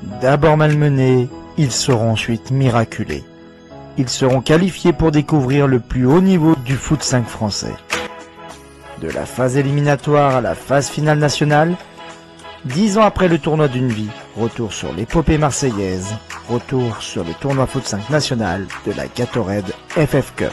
D'abord malmenés, ils seront ensuite miraculés. Ils seront qualifiés pour découvrir le plus haut niveau du foot 5 français. De la phase éliminatoire à la phase finale nationale, 10 ans après le tournoi d'une vie, retour sur l'épopée marseillaise, retour sur le tournoi foot 5 national de la Gatorade FF Cup.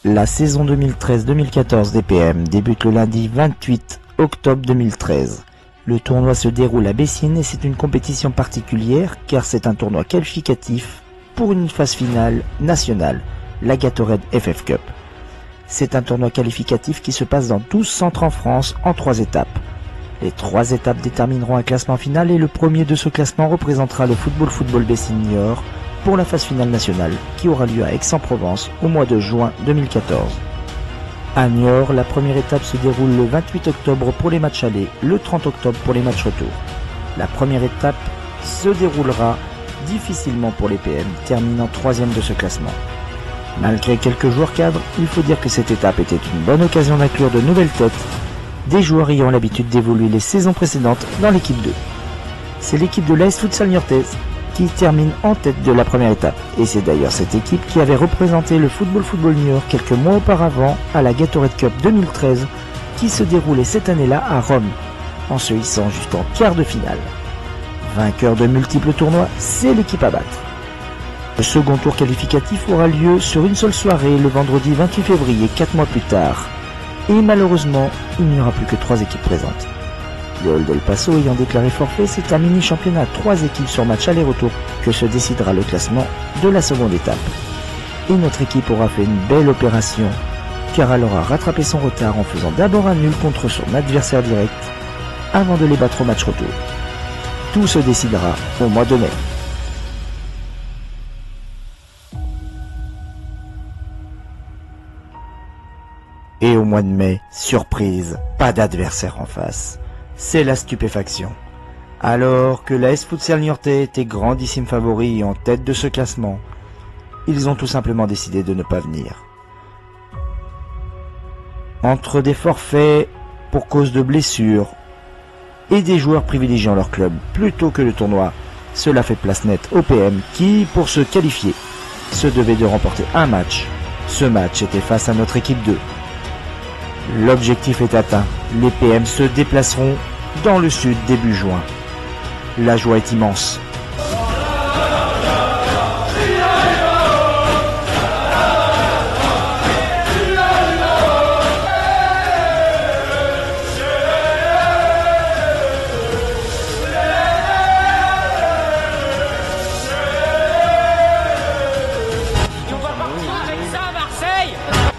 La saison 2013-2014 des PM débute le lundi 28 octobre 2013. Le tournoi se déroule à Bessines et c'est une compétition particulière car c'est un tournoi qualificatif pour une phase finale nationale, la Gatorade FF Cup. C'est un tournoi qualificatif qui se passe dans 12 centres en France en 3 étapes. Les 3 étapes détermineront un classement final et le premier de ce classement représentera le Football Bessines Niort pour la phase finale nationale qui aura lieu à Aix-en-Provence au mois de juin 2014. À Niort, la première étape se déroule le 28 octobre pour les matchs allés, le 30 octobre pour les matchs retour. La première étape se déroulera difficilement pour les PM, terminant 3e de ce classement. Malgré quelques joueurs cadres, il faut dire que cette étape était une bonne occasion d'inclure de nouvelles têtes, des joueurs ayant l'habitude d'évoluer les saisons précédentes dans l'équipe 2. C'est l'équipe de l'AS Futsal Niortaise qui termine en tête de la première étape. Et c'est d'ailleurs cette équipe qui avait représenté le Football Niort quelques mois auparavant à la Gatorade Cup 2013 qui se déroulait cette année-là à Rome, en se hissant jusqu'en quart de finale. Vainqueur de multiples tournois, c'est l'équipe à battre. Le second tour qualificatif aura lieu sur une seule soirée le vendredi 28 février, 4 mois plus tard. Et malheureusement, il n'y aura plus que 3 équipes présentes. Le Hall del Paso ayant déclaré forfait, c'est un mini-championnat à 3 équipes sur match aller-retour que se décidera le classement de la seconde étape. Et notre équipe aura fait une belle opération, car elle aura rattrapé son retard en faisant d'abord un nul contre son adversaire direct, avant de les battre au match retour. Tout se décidera au mois de mai. Et au mois de mai, surprise, pas d'adversaire en face. C'est la stupéfaction. Alors que l'AS Futsal Niortais était grandissime favori et en tête de ce classement, ils ont tout simplement décidé de ne pas venir. Entre des forfaits pour cause de blessures et des joueurs privilégiant leur club plutôt que le tournoi, cela fait place nette au PM qui, pour se qualifier, se devait de remporter un match. Ce match était face à notre équipe 2. L'objectif est atteint, les PM se déplaceront dans le sud début juin. La joie est immense.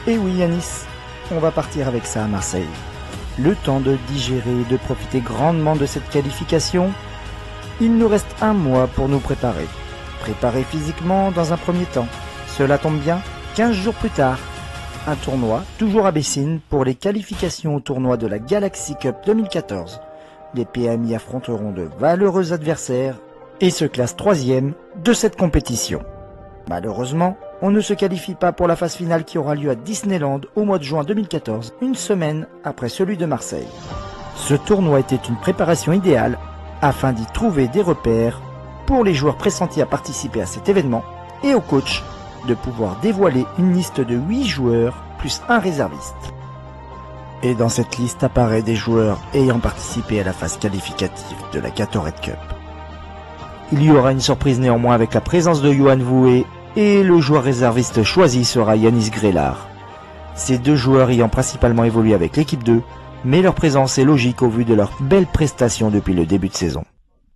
Et oui Yanis, on va partir avec ça à Marseille. Le temps de digérer et de profiter grandement de cette qualification. Il nous reste un mois pour nous préparer. Préparer physiquement dans un premier temps. Cela tombe bien, 15 jours plus tard, un tournoi, toujours à Bessines, pour les qualifications au tournoi de la Galaxy Cup 2014. Les PM y affronteront de valeureux adversaires et se classent 3e de cette compétition. Malheureusement, on ne se qualifie pas pour la phase finale qui aura lieu à Disneyland au mois de juin 2014, une semaine après celui de Marseille. Ce tournoi était une préparation idéale afin d'y trouver des repères pour les joueurs pressentis à participer à cet événement et au coach de pouvoir dévoiler une liste de 8 joueurs plus un réserviste. Et dans cette liste apparaît des joueurs ayant participé à la phase qualificative de la Gatorade Cup. Il y aura une surprise néanmoins avec la présence de Yohan Voué et le joueur réserviste choisi sera Yanis Grélard. Ces deux joueurs ayant principalement évolué avec l'équipe 2, mais leur présence est logique au vu de leurs belles prestations depuis le début de saison.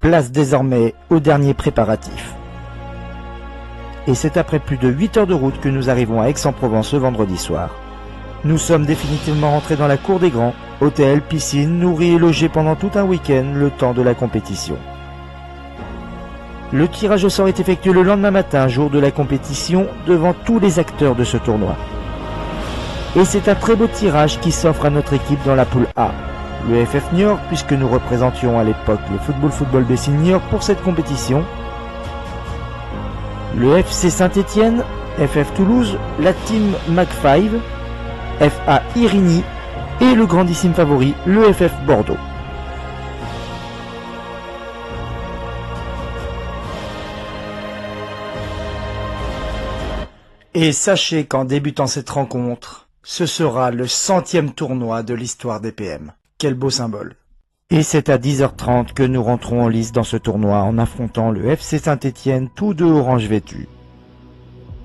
Place désormais au dernier préparatif. Et c'est après plus de 8 heures de route que nous arrivons à Aix-en-Provence ce vendredi soir. Nous sommes définitivement rentrés dans la cour des grands, hôtel, piscine, nourris et logés pendant tout un week-end le temps de la compétition. Le tirage au sort est effectué le lendemain matin, jour de la compétition, devant tous les acteurs de ce tournoi. Et c'est un très beau tirage qui s'offre à notre équipe dans la poule A. le FF Niort, puisque nous représentions à l'époque le Football Bessines Niort pour cette compétition, le FC Saint-Étienne, FF Toulouse, la Team Mac5, FA Irigny et le grandissime favori, le FF Bordeaux. Et sachez qu'en débutant cette rencontre, ce sera le 100e tournoi de l'histoire des PM. Quel beau symbole. Et c'est à 10h30 que nous rentrons en lice dans ce tournoi en affrontant le FC Saint-Étienne, tous deux orange vêtus.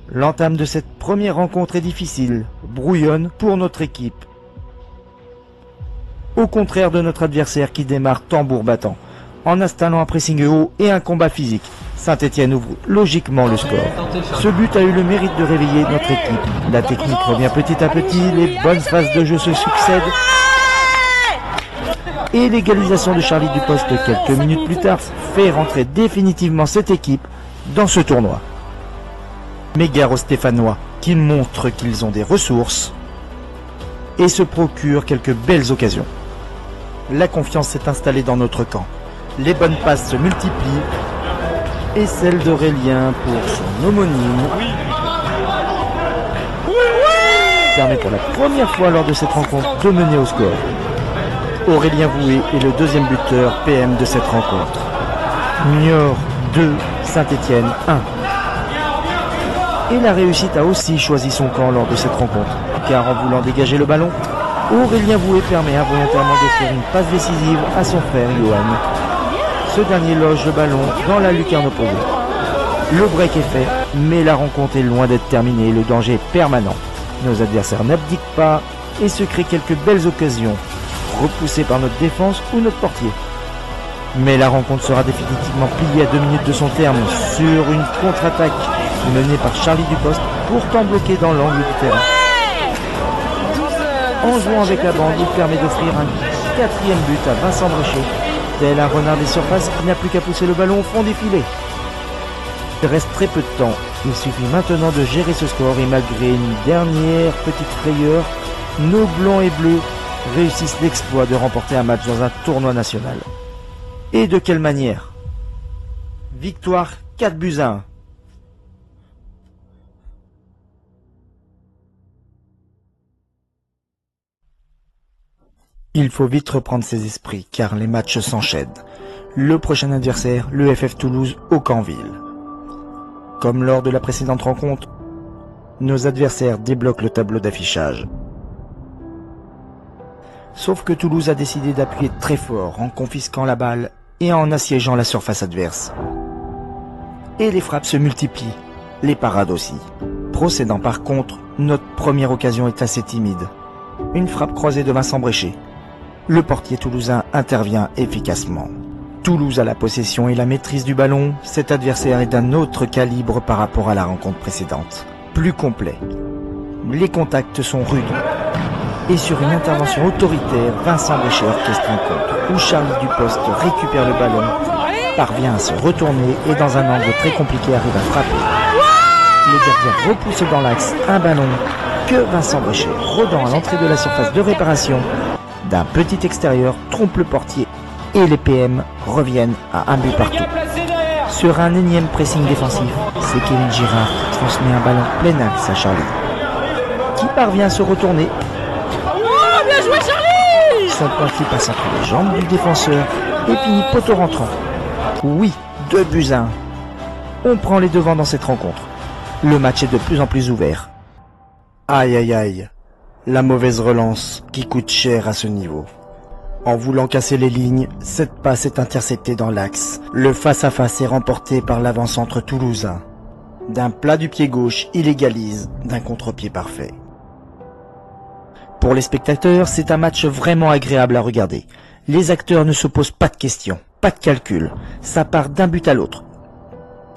L'entame de cette première rencontre est difficile, brouillonne pour notre équipe. Au contraire de notre adversaire qui démarre tambour battant, en installant un pressing haut et un combat physique. Saint-Étienne ouvre logiquement le score. Ce but a eu le mérite de réveiller notre équipe. La technique revient petit à petit, les bonnes phases de jeu se succèdent. Et l'égalisation de Charlie Dupost quelques minutes plus tard fait rentrer définitivement cette équipe dans ce tournoi. Mais gare aux Stéphanois qui montrent qu'ils ont des ressources et se procurent quelques belles occasions. La confiance s'est installée dans notre camp. Les bonnes passes se multiplient et celle d'Aurélien pour son homonyme permet pour la première fois lors de cette rencontre de mener au score. Aurélien Voué est le deuxième buteur PM de cette rencontre. Niort 2, Saint-Étienne 1. Et la réussite a aussi choisi son camp lors de cette rencontre, car en voulant dégager le ballon, Aurélien Voué permet involontairement de faire une passe décisive à son frère Johan. Ce dernier loge le ballon dans la lucarne opposée. Le break est fait, mais la rencontre est loin d'être terminée, le danger est permanent. Nos adversaires n'abdiquent pas et se créent quelques belles occasions, repoussées par notre défense ou notre portier. Mais la rencontre sera définitivement pliée à 2 minutes de son terme sur une contre-attaque menée par Charlie Dupost, pourtant bloqué dans l'angle du terrain. En jouant avec la bande, il permet d'offrir un 4e but à Vincent Bréchet, tel un renard des surfaces qui n'a plus qu'à pousser le ballon au fond des filets. Il reste très peu de temps, il suffit maintenant de gérer ce score et malgré une dernière petite frayeur, nos blancs et bleus réussissent l'exploit de remporter un match dans un tournoi national. Et de quelle manière? Victoire 4-1. Il faut vite reprendre ses esprits car les matchs s'enchaînent. Le prochain adversaire, le FF Toulouse au Canville. Comme lors de la précédente rencontre, nos adversaires débloquent le tableau d'affichage. Sauf que Toulouse a décidé d'appuyer très fort en confisquant la balle et en assiégeant la surface adverse. Et les frappes se multiplient, les parades aussi. Procédant par contre, notre première occasion est assez timide. Une frappe croisée de Vincent Bréchet. Le portier toulousain intervient efficacement. Toulouse a la possession et la maîtrise du ballon. Cet adversaire est d'un autre calibre par rapport à la rencontre précédente. Plus complet. Les contacts sont rudes. Et sur une intervention autoritaire, Vincent Bréchet orchestre un contre où Charlie Dupost récupère le ballon, parvient à se retourner et dans un angle très compliqué arrive à frapper. Le gardien repousse dans l'axe un ballon que Vincent Bréchet, rodant à l'entrée de la surface de réparation, d'un petit extérieur, trompe le portier et les PM reviennent à un but partout. Sur un énième pressing défensif, c'est Kevin Girard qui transmet un ballon plein axe à Charlie, qui parvient à se retourner. Bien joué Charlie! Son portier passe entre les jambes du défenseur et finit poteau rentrant. Oui, 2-1. On prend les devants dans cette rencontre. Le match est de plus en plus ouvert. Aïe aïe aïe. La mauvaise relance qui coûte cher à ce niveau. En voulant casser les lignes, cette passe est interceptée dans l'axe. Le face-à-face est remporté par l'avant-centre toulousain. D'un plat du pied gauche, il égalise d'un contre-pied parfait. Pour les spectateurs, c'est un match vraiment agréable à regarder. Les acteurs ne se posent pas de questions, pas de calcul. Ça part d'un but à l'autre.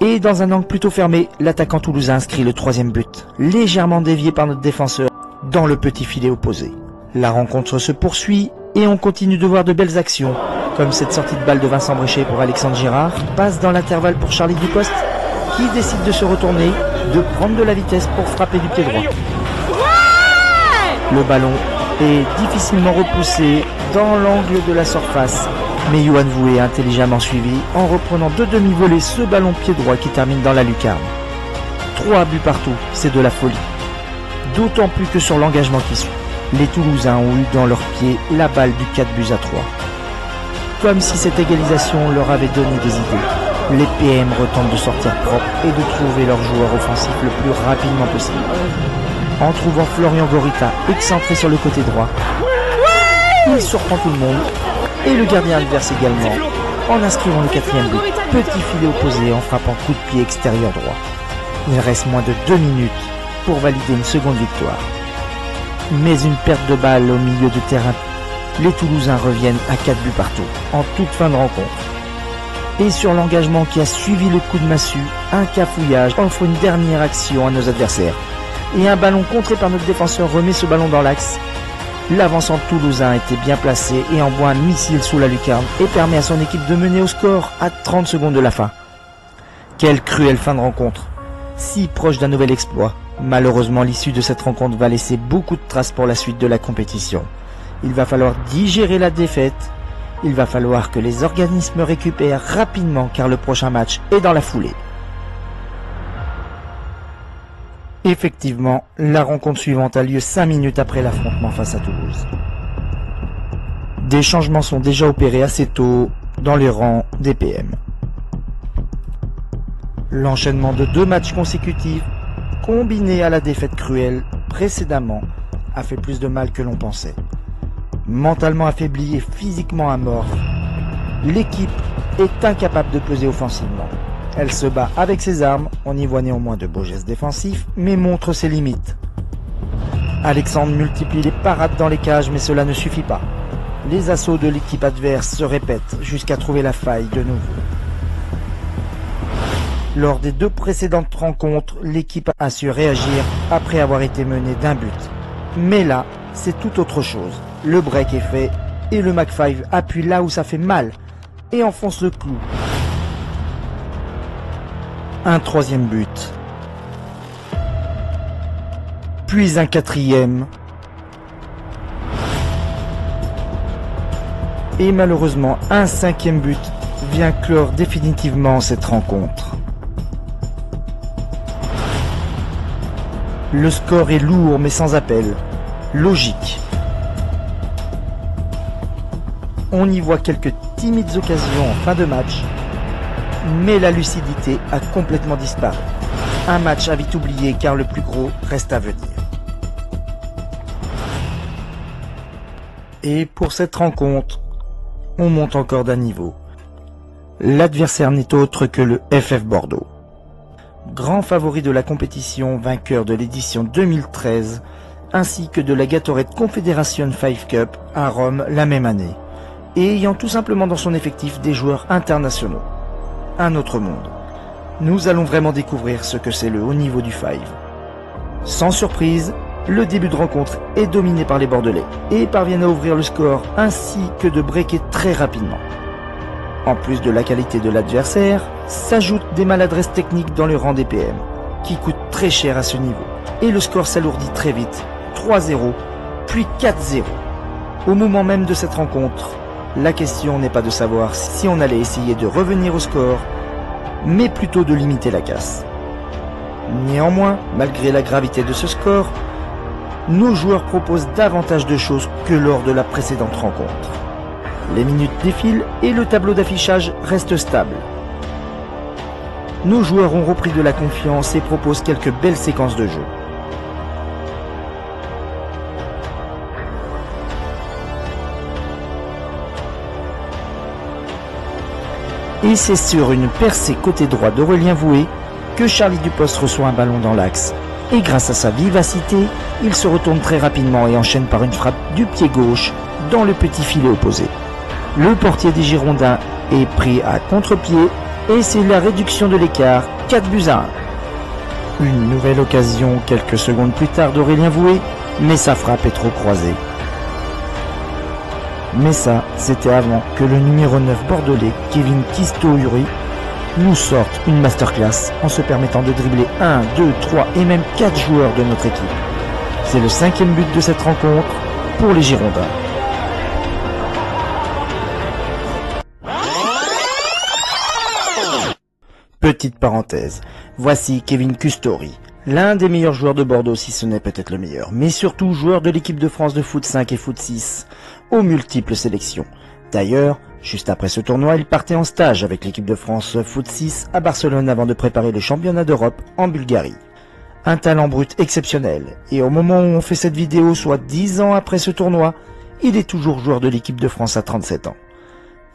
Et dans un angle plutôt fermé, l'attaquant toulousain inscrit le 3e but, légèrement dévié par notre défenseur, dans le petit filet opposé. La rencontre se poursuit et on continue de voir de belles actions, comme cette sortie de balle de Vincent Bréchet pour Alexandre Girard, passe dans l'intervalle pour Charlie Dupost, qui décide de se retourner, de prendre de la vitesse pour frapper du pied droit. Le ballon est difficilement repoussé dans l'angle de la surface. Mais Yohan Voué a intelligemment suivi en reprenant de demi-volée ce ballon pied droit qui termine dans la lucarne. 3 buts partout, c'est de la folie. D'autant plus que sur l'engagement qui suit, les Toulousains ont eu dans leurs pieds la balle du 4 buts à 3. Comme si cette égalisation leur avait donné des idées, les PM retentent de sortir propre et de trouver leur joueur offensif le plus rapidement possible. En trouvant Florian Gorita excentré sur le côté droit, il surprend tout le monde et le gardien adverse également en inscrivant le 4e but. Petit filet opposé en frappant coup de pied extérieur droit. Il reste moins de 2 minutes pour valider une seconde victoire. Mais une perte de balle au milieu de terrain. Les Toulousains reviennent à 4 buts partout en toute fin de rencontre. Et sur l'engagement qui a suivi le coup de massue, un cafouillage offre une dernière action à nos adversaires. Et un ballon contré par notre défenseur remet ce ballon dans l'axe. L'avancant toulousain était bien placé et envoie un missile sous la lucarne et permet à son équipe de mener au score à 30 secondes de la fin. Quelle cruelle fin de rencontre, si proche d'un nouvel exploit. Malheureusement, l'issue de cette rencontre va laisser beaucoup de traces pour la suite de la compétition. Il va falloir digérer la défaite. Il va falloir que les organismes récupèrent rapidement car le prochain match est dans la foulée. Effectivement, la rencontre suivante a lieu 5 minutes après l'affrontement face à Toulouse. Des changements sont déjà opérés assez tôt dans les rangs des PM. L'enchaînement de 2 matchs consécutifs, combiné à la défaite cruelle précédemment, a fait plus de mal que l'on pensait. Mentalement affaiblie et physiquement amorphe, l'équipe est incapable de peser offensivement. Elle se bat avec ses armes, on y voit néanmoins de beaux gestes défensifs, mais montre ses limites. Alexandre multiplie les parades dans les cages, mais cela ne suffit pas. Les assauts de l'équipe adverse se répètent jusqu'à trouver la faille de nouveau. Lors des 2 précédentes rencontres, l'équipe a su réagir après avoir été menée d'1 but. Mais là, c'est tout autre chose. Le break est fait et le Mac5 appuie là où ça fait mal et enfonce le clou. Un 3e but. Puis un 4e. Et malheureusement, un 5e but vient clore définitivement cette rencontre. Le score est lourd mais sans appel. Logique. On y voit quelques timides occasions en fin de match, mais la lucidité a complètement disparu. Un match à vite oublié car le plus gros reste à venir. Et pour cette rencontre, on monte encore d'un niveau. L'adversaire n'est autre que le FF Bordeaux. Grand favori de la compétition, vainqueur de l'édition 2013, ainsi que de la Gatorade Confederation 5 Cup à Rome la même année, et ayant tout simplement dans son effectif des joueurs internationaux. Un autre monde. Nous allons vraiment découvrir ce que c'est le haut niveau du 5. Sans surprise, le début de rencontre est dominé par les Bordelais et parviennent à ouvrir le score ainsi que de breaker très rapidement. En plus de la qualité de l'adversaire, s'ajoutent des maladresses techniques dans le rang des PM, qui coûtent très cher à ce niveau. Et le score s'alourdit très vite, 3-0, puis 4-0. Au moment même de cette rencontre, la question n'est pas de savoir si on allait essayer de revenir au score, mais plutôt de limiter la casse. Néanmoins, malgré la gravité de ce score, nos joueurs proposent davantage de choses que lors de la précédente rencontre. Les minutes défilent et le tableau d'affichage reste stable. Nos joueurs ont repris de la confiance et proposent quelques belles séquences de jeu. Et c'est sur une percée côté droit d'Aurélien Voué que Charlie Dupost reçoit un ballon dans l'axe. Et grâce à sa vivacité, il se retourne très rapidement et enchaîne par une frappe du pied gauche dans le petit filet opposé. Le portier des Girondins est pris à contre-pied et c'est la réduction de l'écart, 4-1. Une nouvelle occasion quelques secondes plus tard d'Aurélien Voué, mais sa frappe est trop croisée. Mais ça, c'était avant que le numéro 9 bordelais, Kevin Kisto-Uri, nous sorte une masterclass en se permettant de dribbler 1, 2, 3 et même 4 joueurs de notre équipe. C'est le 5e but de cette rencontre pour les Girondins. Petite parenthèse, voici Kevin Custori, l'un des meilleurs joueurs de Bordeaux, si ce n'est peut-être le meilleur, mais surtout joueur de l'équipe de France de foot 5 et foot 6, aux multiples sélections. D'ailleurs, juste après ce tournoi, il partait en stage avec l'équipe de France foot 6 à Barcelone avant de préparer le championnat d'Europe en Bulgarie. Un talent brut exceptionnel, et au moment où on fait cette vidéo, soit 10 ans après ce tournoi, il est toujours joueur de l'équipe de France à 37 ans.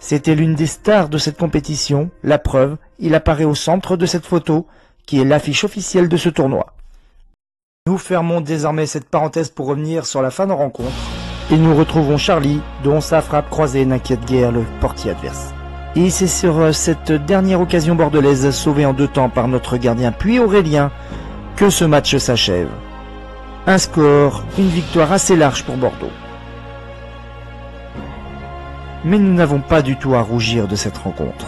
C'était l'une des stars de cette compétition, la preuve, il apparaît au centre de cette photo, qui est l'affiche officielle de ce tournoi. Nous fermons désormais cette parenthèse pour revenir sur la fin de rencontre, et nous retrouvons Charlie, dont sa frappe croisée n'inquiète guère le portier adverse. Et c'est sur cette dernière occasion bordelaise, sauvée en 2 temps par notre gardien puis Aurélien, que ce match s'achève. Un score, une victoire assez large pour Bordeaux. Mais nous n'avons pas du tout à rougir de cette rencontre.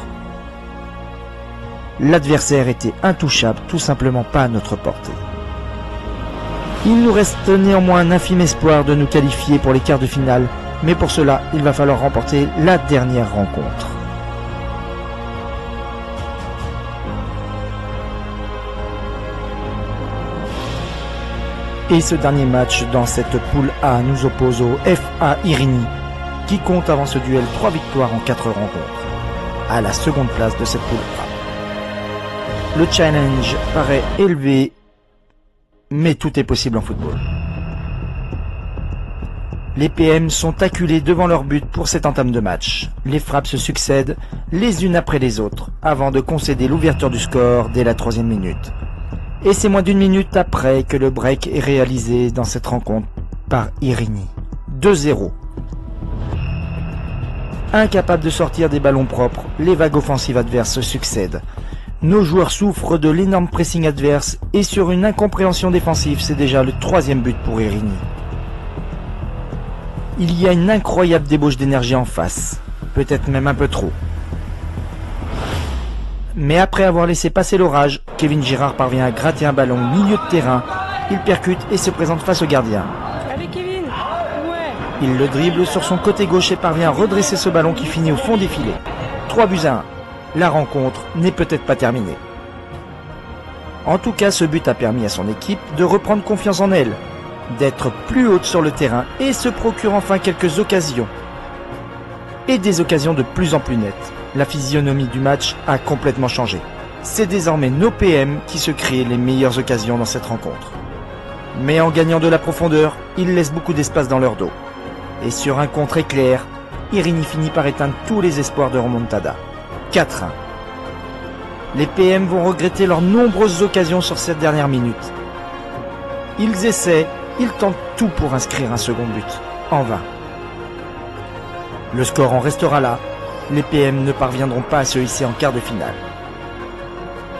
L'adversaire était intouchable, tout simplement pas à notre portée. Il nous reste néanmoins un infime espoir de nous qualifier pour les quarts de finale, mais pour cela, il va falloir remporter la dernière rencontre. Et ce dernier match dans cette poule A nous oppose au FA Irini, qui compte avant ce duel 3 victoires en 4 rencontres, à la seconde place de cette poule A. Le challenge paraît élevé, mais tout est possible en football. Les PM sont acculés devant leur but pour cette entame de match. Les frappes se succèdent les unes après les autres, avant de concéder l'ouverture du score dès la 3e minute. Et c'est moins d'une minute après que le break est réalisé dans cette rencontre par Irini. 2-0. Incapables de sortir des ballons propres, les vagues offensives adverses succèdent. Nos joueurs souffrent de l'énorme pressing adverse et sur une incompréhension défensive, c'est déjà le 3e but pour Irini. Il y a une incroyable débauche d'énergie en face, peut-être même un peu trop. Mais après avoir laissé passer l'orage, Kevin Girard parvient à gratter un ballon au milieu de terrain, il percute et se présente face au gardien. Allez Kevin, ouais. Il le dribble sur son côté gauche et parvient à redresser ce ballon qui finit au fond des filets. 3-1. La rencontre n'est peut-être pas terminée. En tout cas, ce but a permis à son équipe de reprendre confiance en elle, d'être plus haute sur le terrain et se procure enfin quelques occasions. Et des occasions de plus en plus nettes. La physionomie du match a complètement changé. C'est désormais nos PM qui se créent les meilleures occasions dans cette rencontre. Mais en gagnant de la profondeur, ils laissent beaucoup d'espace dans leur dos. Et sur un contre éclair, Irini finit par éteindre tous les espoirs de remontada. 4-1. Les PM vont regretter leurs nombreuses occasions sur cette dernière minute. Ils essaient, ils tentent tout pour inscrire un second but. En vain. Le score en restera là. Les PM ne parviendront pas à se hisser en quart de finale.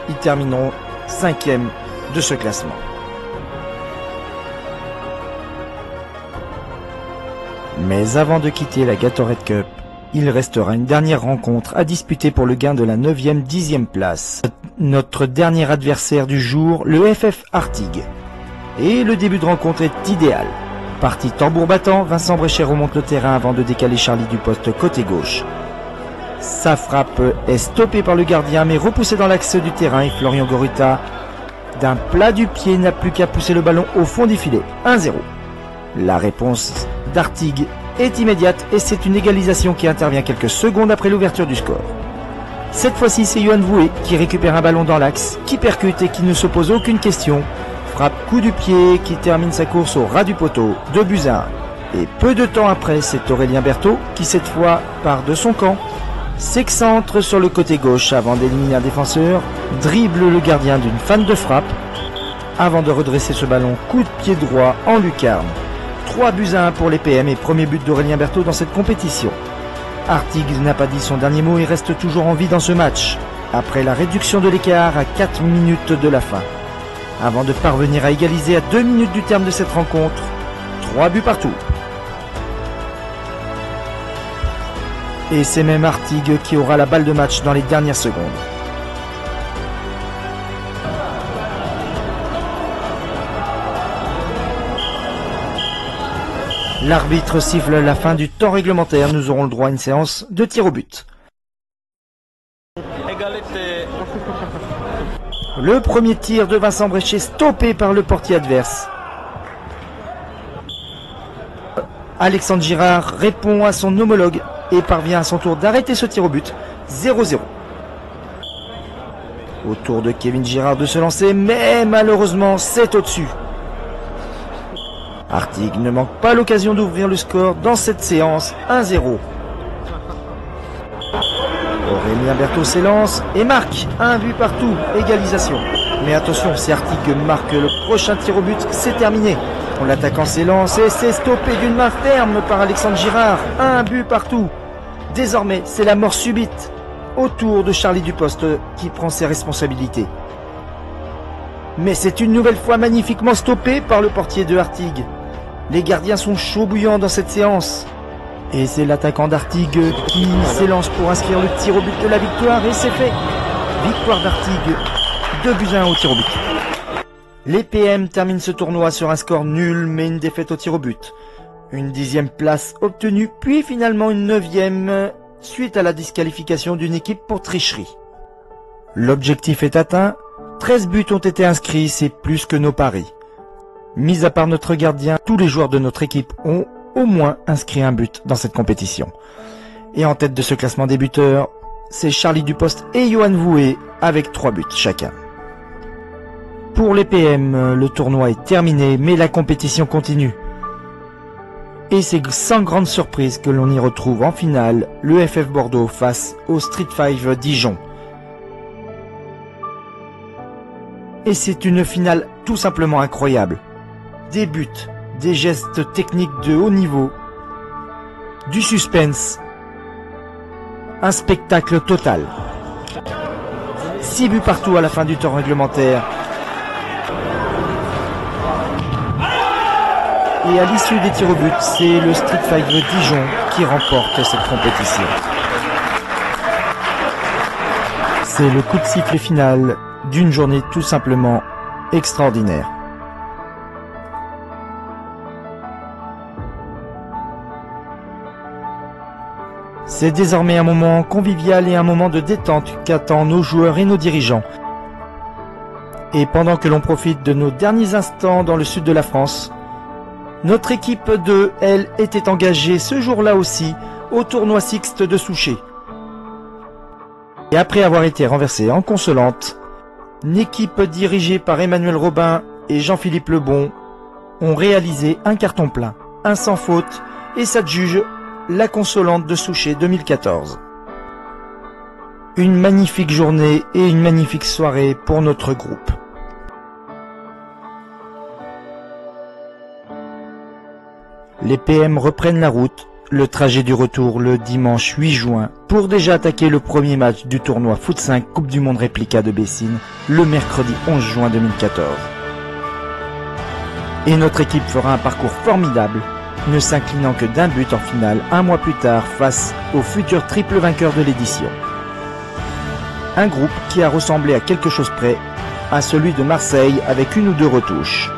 Ils termineront 5e de ce classement. Mais avant de quitter la Gatorade Cup, il restera une dernière rencontre à disputer pour le gain de la 9e, 10e place. Notre dernier adversaire du jour, le FF Artigues. Et le début de rencontre est idéal. Parti tambour battant, Vincent Bréchet remonte le terrain avant de décaler Charlie du poste côté gauche. Sa frappe est stoppée par le gardien mais repoussée dans l'axe du terrain et Florian Goruta, d'un plat du pied, n'a plus qu'à pousser le ballon au fond du filet. 1-0. La réponse d'Artigues est immédiate et c'est une égalisation qui intervient quelques secondes après l'ouverture du score. Cette fois-ci, c'est Yohan Voué qui récupère un ballon dans l'axe, qui percute et qui ne se pose aucune question. Frappe coup du pied qui termine sa course au ras du poteau. 2-1. Et peu de temps après, c'est Aurélien Berthaud qui cette fois part de son camp, s'excentre sur le côté gauche avant d'éliminer un défenseur, dribble le gardien d'une feinte de frappe, avant de redresser ce ballon coup de pied droit en lucarne. 3-1 pour les PM et premier but d'Aurélien Berthaud dans cette compétition. Artigues n'a pas dit son dernier mot et reste toujours en vie dans ce match, après la réduction de l'écart à 4 minutes de la fin, avant de parvenir à égaliser à 2 minutes du terme de cette rencontre. 3 buts partout. Et c'est même Artigues qui aura la balle de match dans les dernières secondes. L'arbitre siffle la fin du temps réglementaire. Nous aurons le droit à une séance de tir au but. Égalité. Le premier tir de Vincent Bréchet stoppé par le portier adverse. Alexandre Girard répond à son homologue et parvient à son tour d'arrêter ce tir au but. 0-0. Au tour de Kevin Girard de se lancer, mais malheureusement c'est au-dessus. Artigues ne manque pas l'occasion d'ouvrir le score dans cette séance. 1-0. Aurélien Berthaud s'élance et marque un but partout, égalisation. Mais attention, si Artigues marque le prochain tir au but, c'est terminé. L'attaquant s'élance et c'est stoppé d'une main ferme par Alexandre Girard. Un but partout. Désormais, c'est la mort subite. Au tour de Charlie Dupost qui prend ses responsabilités. Mais c'est une nouvelle fois magnifiquement stoppé par le portier de Artigues. Les gardiens sont chauds bouillants dans cette séance. Et c'est l'attaquant d'Artigues qui s'élance pour inscrire le tir au but de la victoire et c'est fait. Victoire d'Artigues, 2-1 au tir au but. Les PM terminent ce tournoi sur un score nul mais une défaite au tir au but. Une 10e place obtenue puis finalement une 9e suite à la disqualification d'une équipe pour tricherie. L'objectif est atteint, 13 buts ont été inscrits, c'est plus que nos paris. Mis à part notre gardien, tous les joueurs de notre équipe ont au moins inscrit un but dans cette compétition. Et en tête de ce classement des buteurs, c'est Charlie Dupost et Johan Voué avec 3 buts chacun. Pour les PM, le tournoi est terminé, mais la compétition continue. Et c'est sans grande surprise que l'on y retrouve en finale le FF Bordeaux face au Street 5 Dijon. Et c'est une finale tout simplement incroyable. Des buts, des gestes techniques de haut niveau, du suspense, un spectacle total. 6 buts partout à la fin du temps réglementaire. Et à l'issue des tirs au but, c'est le Street 5 Dijon qui remporte cette compétition. C'est le coup de sifflet final d'une journée tout simplement extraordinaire. C'est désormais un moment convivial et un moment de détente qu'attendent nos joueurs et nos dirigeants. Et pendant que l'on profite de nos derniers instants dans le sud de la France, notre équipe de elle était engagée ce jour-là aussi au tournoi Sixte de Souchet. Et après avoir été renversée en consolante, une équipe dirigée par Emmanuel Robin et Jean-Philippe Lebon ont réalisé un carton plein, un sans faute et s'adjuge la consolante de Souchet 2014. Une magnifique journée et une magnifique soirée pour notre groupe. Les PM reprennent la route, le trajet du retour le dimanche 8 juin pour déjà attaquer le premier match du tournoi Foot 5 Coupe du Monde Réplica de Bessines le mercredi 11 juin 2014. Et notre équipe fera un parcours formidable, ne s'inclinant que d'un but en finale un mois plus tard face au futur triple vainqueur de l'édition. Un groupe qui a ressemblé à quelque chose près à celui de Marseille avec une ou deux retouches.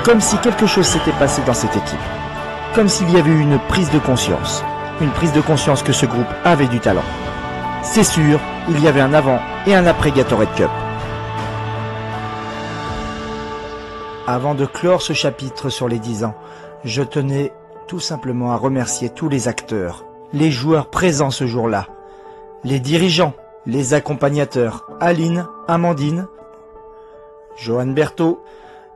Comme si quelque chose s'était passé dans cette équipe. Comme s'il y avait eu une prise de conscience. Une prise de conscience que ce groupe avait du talent. C'est sûr, il y avait un avant et un après Gatorade Cup. Avant de clore ce chapitre sur les 10 ans, je tenais tout simplement à remercier tous les acteurs, les joueurs présents ce jour-là, les dirigeants, les accompagnateurs, Aline, Amandine, Johan Berthaud,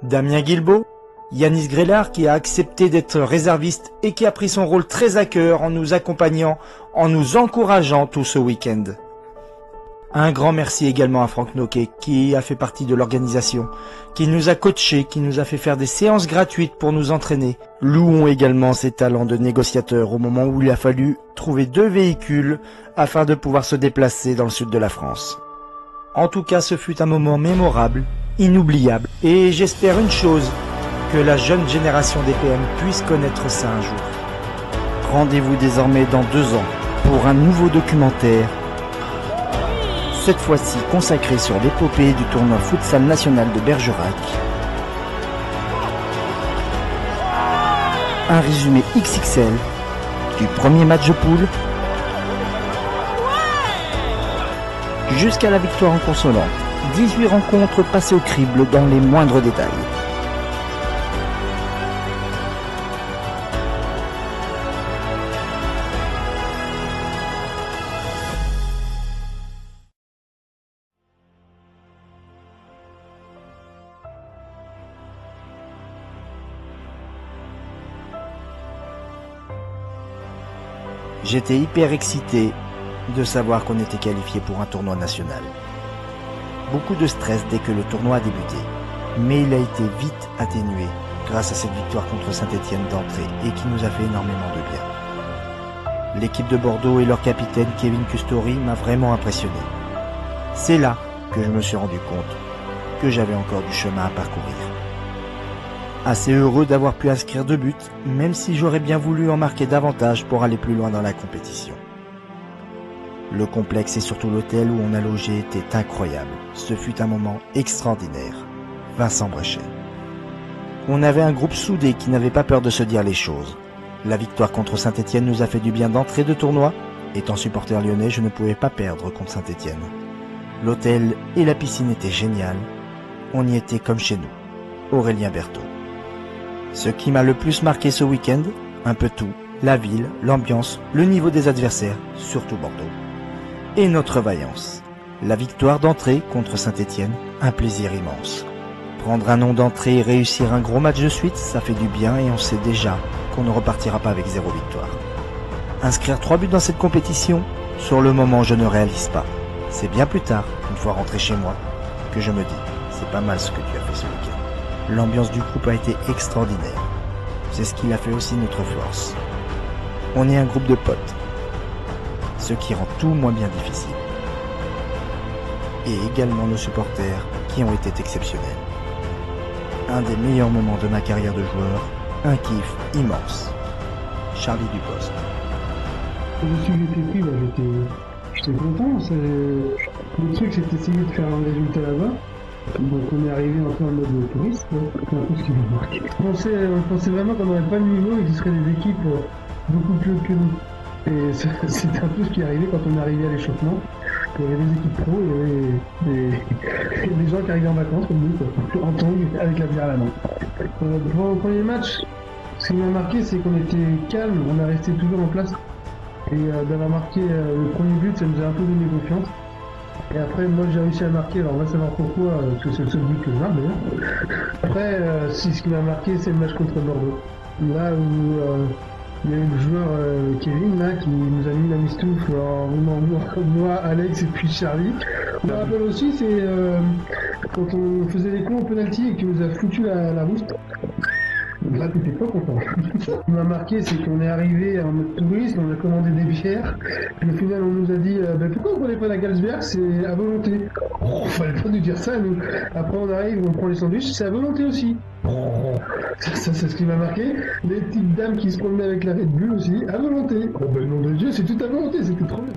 Damien Guilbault, Yanis Grélard qui a accepté d'être réserviste et qui a pris son rôle très à cœur en nous accompagnant, en nous encourageant tout ce week-end. Un grand merci également à Franck Noquet qui a fait partie de l'organisation, qui nous a coachés, qui nous a fait faire des séances gratuites pour nous entraîner. Louons également ses talents de négociateur au moment où il a fallu trouver 2 véhicules afin de pouvoir se déplacer dans le sud de la France. En tout cas, ce fut un moment mémorable, inoubliable, et j'espère une chose, Que la jeune génération DPM puisse connaître ça un jour. Rendez-vous désormais dans 2 ans pour un nouveau documentaire, cette fois-ci consacré sur l'épopée du tournoi futsal national de Bergerac. Un résumé XXL du premier match de poule jusqu'à la victoire en consolante. 18 rencontres passées au crible dans les moindres détails. J'étais hyper excité de savoir qu'on était qualifié pour un tournoi national. Beaucoup de stress dès que le tournoi a débuté, mais il a été vite atténué grâce à cette victoire contre Saint-Étienne d'entrée et qui nous a fait énormément de bien. L'équipe de Bordeaux et leur capitaine Kevin Custori m'a vraiment impressionné. C'est là que je me suis rendu compte que j'avais encore du chemin à parcourir. Assez heureux d'avoir pu inscrire 2 buts, même si j'aurais bien voulu en marquer davantage pour aller plus loin dans la compétition. Le complexe et surtout l'hôtel où on a logé était incroyable. Ce fut un moment extraordinaire. Vincent Brechet. On avait un groupe soudé qui n'avait pas peur de se dire les choses. La victoire contre Saint-Étienne nous a fait du bien d'entrée de tournoi. Étant supporter lyonnais, je ne pouvais pas perdre contre Saint-Étienne. L'hôtel et la piscine étaient géniales. On y était comme chez nous. Aurélien Berthaud. Ce qui m'a le plus marqué ce week-end, un peu tout, la ville, l'ambiance, le niveau des adversaires, surtout Bordeaux. Et notre vaillance. La victoire d'entrée contre Saint-Étienne, un plaisir immense. Prendre un nom d'entrée et réussir un gros match de suite, ça fait du bien et on sait déjà qu'on ne repartira pas avec 0 victoire. Inscrire 3 buts dans cette compétition, sur le moment je ne réalise pas. C'est bien plus tard, une fois rentré chez moi, que je me dis, c'est pas mal ce que tu as fait ce week-end. L'ambiance du groupe a été extraordinaire. C'est ce qui a fait aussi notre force. On est un groupe de potes, ce qui rend tout moins bien difficile. Et également nos supporters qui ont été exceptionnels. Un des meilleurs moments de ma carrière de joueur, un kiff immense. Charlie Dupost. Je suis été pris, j'étais content. Le truc, c'est d'essayer de faire un résultat là-bas. Donc on est arrivé un peu en mode touriste, c'est un peu ce qui m'a marqué. On pensait vraiment qu'on n'aurait pas le niveau et que ce seraient des équipes beaucoup plus hautes que nous. Et c'était un peu ce qui est arrivé quand on est arrivé à l'échauffement. Il y avait des équipes pro, il y avait des gens qui arrivaient en vacances comme nous, quoi, en tongue, avec la bière à la main. Pour le premier match, ce qui m'a marqué, c'est qu'on était calme, on a resté toujours en place. Et d'avoir marqué le premier but, ça nous a un peu donné confiance. Et après, moi j'ai réussi à marquer, alors on va savoir pourquoi, parce que c'est le seul but que je marque d'ailleurs. Après, ce qui m'a marqué, c'est le match contre Bordeaux. Là où il y a eu le joueur Kevin là, qui nous a mis la mistouffe moi, Alex et puis Charlie. Je me rappelle aussi, c'est quand on faisait les coups au penalty et qu'il nous a foutu la rousse. Là, t'étais pas content. Ce qui m'a marqué, c'est qu'on est arrivé en mode touriste, on a commandé des bières, et au final, on nous a dit pourquoi on prenait pas la Galsberg, c'est à volonté. Oh, fallait pas nous dire ça, nous. Après, on arrive, on prend les sandwichs, c'est à volonté aussi. Oh, ça c'est ce qui m'a marqué. Les petites dames qui se promenaient avec la Red Bull aussi, à volonté. Oh, ben, nom de Dieu, c'est tout à volonté, c'était trop bien.